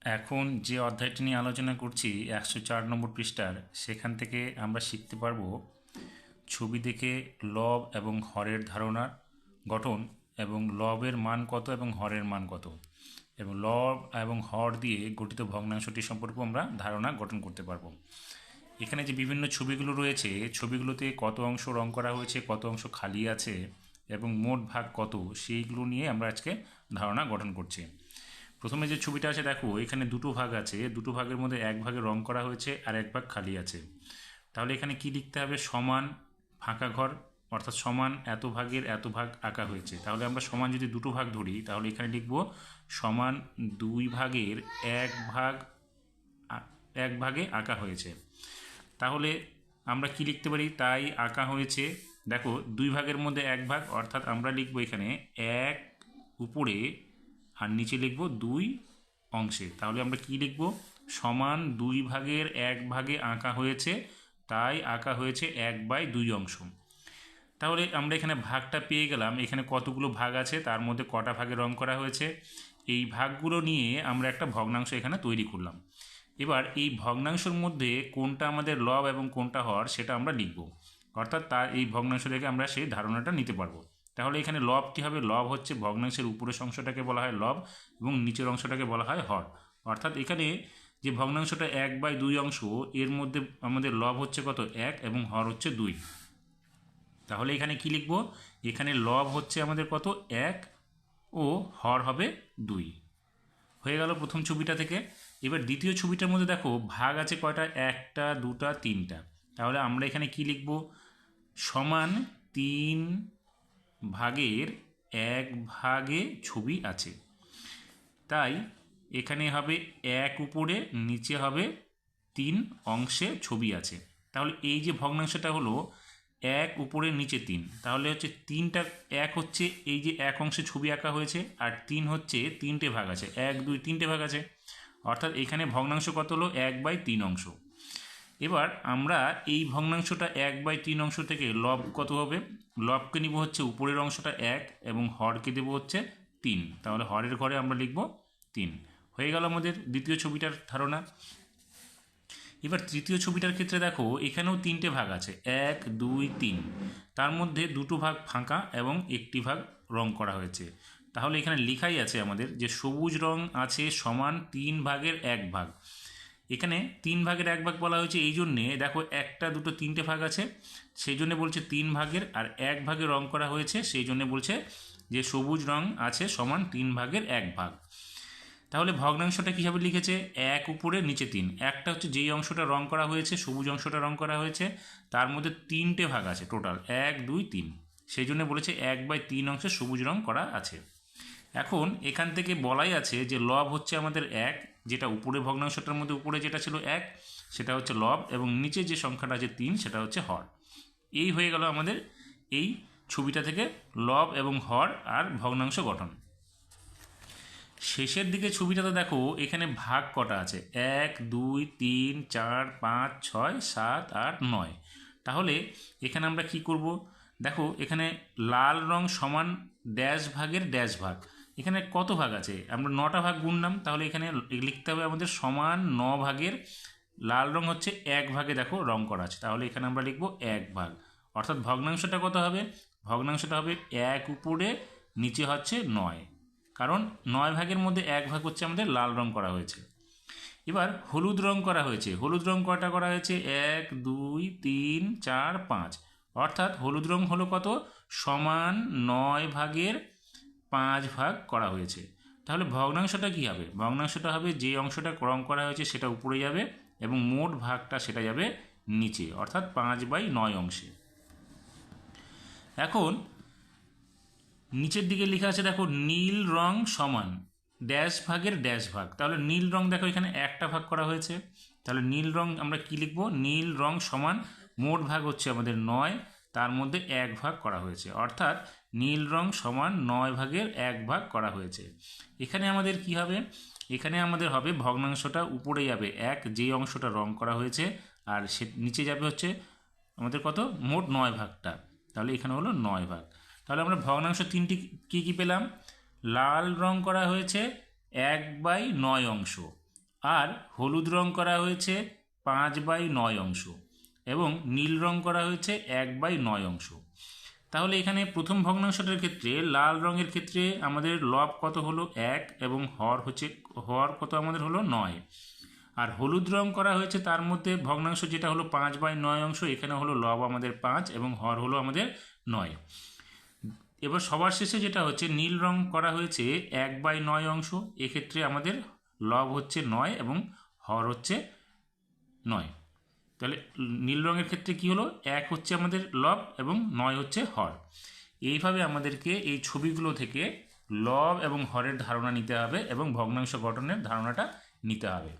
এখন যে অধ্যায়টি নিয়ে আলোচনা করছি 104 নম্বর পৃষ্ঠার, সেখান থেকে আমরা শিখতে পারবো ছবি দেখে লব এবং হরের ধারণার গঠন এবং লবের মান কত এবং হরের মান কত এবং লব এবং হর দিয়ে গঠিত ভগ্নাংশটি সম্পর্কে আমরা ধারণা গঠন করতে পারবো। এখানে যে বিভিন্ন ছবিগুলো রয়েছে, ছবিগুলোতে কত অংশ রং করা হয়েছে, কত অংশ খালি আছে এবং মোট ভাগ কত, সেইগুলো নিয়ে আমরা আজকে ধারণা গঠন করছি। প্রথমে যে ছবিটা আছে দেখো, এখানে দুটো ভাগ আছে, দুটো ভাগের মধ্যে এক ভাগে রং করা হয়েছে আর এক ভাগ খালি আছে। তাহলে এখানে কি লিখতে হবে? সমান ফাঁকা ঘর, অর্থাৎ সমান এত ভাগের এত ভাগ আঁকা হয়েছে। তাহলে আমরা সমান যদি দুটো ভাগ ধরি, তাহলে এখানে লিখব সমান দুই ভাগের এক ভাগে আঁকা হয়েছে। তাহলে আমরা কি লিখতে পারি? তাই আঁকা হয়েছে। দেখো, দুই ভাগের মধ্যে এক ভাগ, অর্থাৎ আমরা লিখব এখানে এক উপরে আর নিচে লিখব দুই অংশে। তাহলে আমরা কি লিখব? সমান দুই ভাগের এক ভাগে আঁকা হয়েছে, তাই আঁকা হয়েছে 1/2 অংশ। তাহলে আমরা এখানে ভাগটা পেয়ে গেলাম। এখানে কতগুলো ভাগ আছে, তার মধ্যে কটা ভাগে রং করা হয়েছে, এই ভাগগুলো নিয়ে আমরা একটা ভগ্নাংশ এখানে তৈরি করলাম। এবার এই ভগ্নাংশের মধ্যে কোনটা আমাদের লব এবং কোনটা হর সেটা আমরা লিখব, অর্থাৎ তার এই ভগ্নাংশ থেকে আমরা সেই ধারণাটা নিতে পারবো। তাহলে এখানে লব কী হবে? লব হচ্ছে ভগ্নাংশের উপরের অংশটাকে বলা হয় লব এবং নিচের অংশটাকে বলা হয় হর। অর্থাৎ এখানে যে ভগ্নাংশটা 1/2 অংশ, এর মধ্যে আমাদের লব হচ্ছে কত? 1 এবং হর হচ্ছে 2। তাহলে এখানে কি লিখব? এখানে লব হচ্ছে আমাদের কত? 1 ও হর হবে 2। হয়ে গেল প্রথম ছবিটা থেকে। এবার দ্বিতীয় ছবিটার মধ্যে দেখো ভাগ আছে কয়টা? একটা, দুটা, তিনটা। তাহলে আমরা এখানে কি লিখব? সমান 3 ভাগের 1 ভাগে ছবি আছে, তাই এখানে হবে 1 উপরে, নিচে হবে 3 অংশে ছবি আছে। তাহলে এই যে ভগ্নাংশটা হলো 1 উপরে নিচে 3, তাহলে হচ্ছে 3টা 1 হচ্ছে এই যে এক অংশে ছবি আঁকা হয়েছে, আর 3 হচ্ছে 3টে ভাগ আছে, 1 2 3টে ভাগ আছে। অর্থাৎ এখানে ভগ্নাংশ কত হলো? 1/3 অংশ। এবার আমরা এই ভগ্নাংশটা 1/3 অংশ থেকে লব কত হবে? লবকে নিব হচ্ছে উপরের অংশটা 1 এবং হরকে দেব হচ্ছে 3। তাহলে হরের ঘরে আমরা লিখব 3। হয়ে গেল আমাদের দ্বিতীয় ছবিটার ধারণা। এবার তৃতীয় ছবিটার ক্ষেত্রে দেখো, এখানেও 3টে ভাগ আছে, 1 2 3। তার মধ্যে দুটো ভাগ ফাঁকা এবং একটি ভাগ রং করা হয়েছে। তাহলে এখানে লেখাই আছে আমাদের যে সবুজ রং আছে সমান 3 ভাগের 1 ভাগ। এখানে 3 ভাগের 1 ভাগ বলা হয়েছে এই জন্যে, দেখো একটা দুটো 3টে ভাগ আছে, সেই জন্য বলছে 3 ভাগের, আর 1 ভাগে রং করা হয়েছে, সেই জন্য বলছে যে সবুজ রং আছে সমান 3 ভাগের 1 ভাগ। তাহলে ভগ্নাংশটা কীভাবে লিখেছে? 1 উপরে নিচে 3। একটা হচ্ছে যেই অংশটা রং করা হয়েছে, সবুজ অংশটা রং করা হয়েছে, তার মধ্যে 3টে ভাগ আছে টোটাল, 1 2 3, সেই জন্য বলেছে 1/3 অংশে সবুজ রং করা আছে। এখন এখান থেকে বলাই আছে যে লব হচ্ছে আমাদের 1, যেটা উপরে ভগ্নাংশটার মধ্যে উপরে যেটা ছিল 1 সেটা হচ্ছে লব, এবং নিচে যে সংখ্যাটা আছে 3 সেটা হচ্ছে হর। এই হয়ে গেল আমাদের এই ছবিটা থেকে লব এবং হর আর ভগ্নাংশ গঠন। শেষের দিকে ছবিটাতে দেখো এখানে ভাগ কটা আছে? 1 2 3 4 5 6 7 8 9। তাহলে এখানে আমরা কি করব? দেখো এখানে লাল রং সমান ড্যাশ ভাগের ড্যাশ ভাগ। এখানে কত ভাগ আছে? আমরা 9টা ভাগ গুনলাম, তাহলে এখানে লিখতে হবে আমাদের সমান 9 ভাগের, লাল রং হচ্ছে 1 ভাগে দেখো রং করা আছে, তাহলে এখানে আমরা লিখব 1 ভাগ। অর্থাৎ ভগ্নাংশটা কত হবে? ভগ্নাংশটা হবে 1 উপরে নিচে হচ্ছে 9, কারণ 9 ভাগের মধ্যে 1 ভাগ হচ্ছে আমাদের লাল রং করা হয়েছে। এবার হলুদ রং করা হয়েছে। হলুদ রং কয়টা করা হয়েছে? 1 2 3 4 5। অর্থাৎ হলুদ রং হলো কত? সমান 9 ভাগের 5 ভাগ করা হয়েছে। তাহলে ভগ্নাংশটা কী হবে? ভগ্নাংশটা হবে যে অংশটা রং করা হয়েছে সেটা উপরে যাবে এবং মোট ভাগটা সেটা যাবে নিচে, অর্থাৎ 5/9 অংশে। এখন নিচের দিকে লেখা আছে দেখো, নীল রং সমান ড্যাশ ভাগের ড্যাশ ভাগ। তাহলে নীল রং দেখো এখানে একটা ভাগ করা হয়েছে, তাহলে নীল রং আমরা কি লিখব? নীল রং সমান মোট ভাগ হচ্ছে আমাদের 9, তার মধ্যে 1 ভাগ করা হয়েছে, অর্থাৎ নীল রং সমান 9 ভাগের 1 ভাগ করা হয়েছে। এখানে আমাদের কি হবে? এখানে আমাদের হবে ভগ্নাংশটা উপরে যাবে 1, যে অংশটা রং করা হয়েছে, আর সে নিচে যাবে হচ্ছে আমাদের কত? মোট 9 ভাগটা। তাহলে এখানে হলো 9 ভাগ। তাহলে আমরা ভগ্নাংশ 3টি কী কী পেলাম? লাল রং করা হয়েছে 1/9 অংশ, আর হলুদ রং করা হয়েছে 5/9 অংশ এবং নীল রং করা হয়েছে 1/9 অংশ। তাহলে এখানে প্রথম ভগ্নাংশটার ক্ষেত্রে লাল রঙের ক্ষেত্রে আমাদের লব কত হলো 1 এবং হর কত আমাদের হলো 9। আর হলুদ রং করা হয়েছে তার মধ্যে ভগ্নাংশ যেটা হলো 5/9 অংশ, এখানে হলো লব আমাদের 5 এবং হর হলো আমাদের 9। এবার সবার শেষে যেটা হচ্ছে নীল রং করা হয়েছে 1/9 অংশ, এক্ষেত্রে আমাদের লব হচ্ছে 9 এবং হর হচ্ছে 9। তাহলে নীল রঙের ক্ষেত্রে কি হলো, 1 হচ্ছে আমাদের লব এবং 9 হচ্ছে হর। এইভাবে আমাদেরকে এই ছবিগুলো থেকে লব এবং হরের ধারণা নিতে হবে এবং ভগ্নাংশ গঠনের ধারণাটা নিতে হবে।